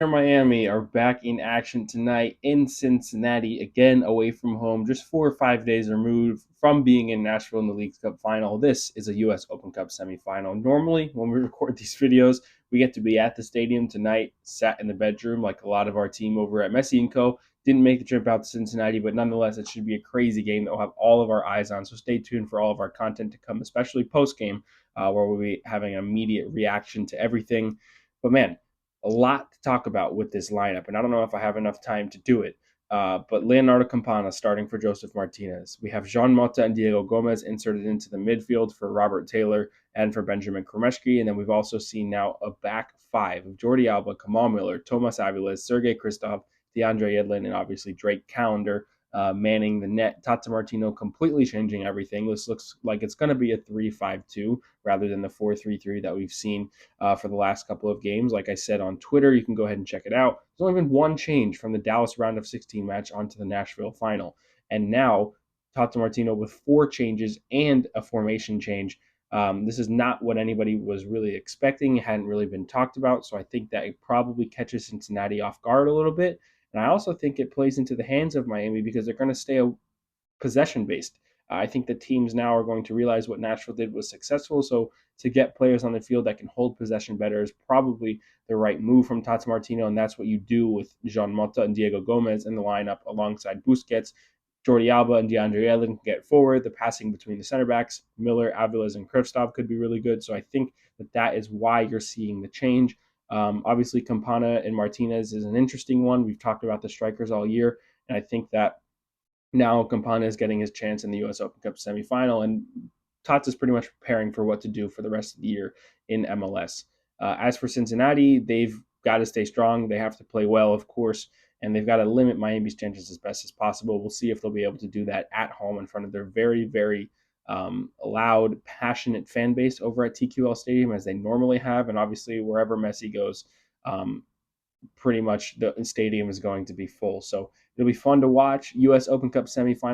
Miami are back in action tonight in Cincinnati, again away from home, just 4 or 5 days removed from being in Nashville in the League Cup final. This is a U.S. Open Cup semifinal. Normally, when we record these videos, we get to be at the stadium tonight, sat in the bedroom like a lot of our team over at Messi & Co. Didn't make the trip out to Cincinnati, but nonetheless, it should be a crazy game that we'll have all of our eyes on. So stay tuned for all of our content to come, especially post-game, where we'll be having an immediate reaction to everything. But man, a lot to talk about with this lineup, and I don't know if I have enough time to do it. But Leonardo Campana starting for Joseph Martinez. We have Jean Mota and Diego Gomez inserted into the midfield for Robert Taylor and for Benjamin Kromeshki. And then we've also seen now a back five of Jordi Alba, Kamal Miller, Tomas Aviles, Sergei Kristov, DeAndre Yedlin, and obviously Drake Callender manning the net. Tata Martino completely changing everything. This looks like it's going to be a 3-5-2 rather than the 4-3-3 that we've seen for the last couple of games. Like I said on Twitter, you can go ahead and check it out. There's only been one change from the Dallas round of 16 match onto the Nashville final. And now Tata Martino with 4 changes and a formation change. This is not what anybody was really expecting. It hadn't really been talked about. So I think that it probably catches Cincinnati off guard a little bit. And I also think it plays into the hands of Miami because they're going to stay possession based. I think the teams now are going to realize what Nashville did was successful. So to get players on the field that can hold possession better is probably the right move from Tata Martino. And that's what you do with Jean Mota and Diego Gomez in the lineup alongside Busquets. Jordi Alba and DeAndre Yedlin can get forward. The passing between the center backs, Miller, Aviles, and Kristov could be really good. So I think that is why you're seeing the change. Obviously, Campana and Martinez is an interesting one. We've talked about the strikers all year, and I think that now Campana is getting his chance in the U.S. Open Cup semifinal, and Tata's pretty much preparing for what to do for the rest of the year in MLS. As for Cincinnati, they've got to stay strong. They have to play well, of course, and they've got to limit Miami's chances as best as possible. We'll see if they'll be able to do that at home in front of their very, very loud, passionate fan base over at TQL Stadium, as they normally have. And obviously, wherever Messi goes, pretty much the stadium is going to be full. So it'll be fun to watch. U.S. Open Cup semifinal.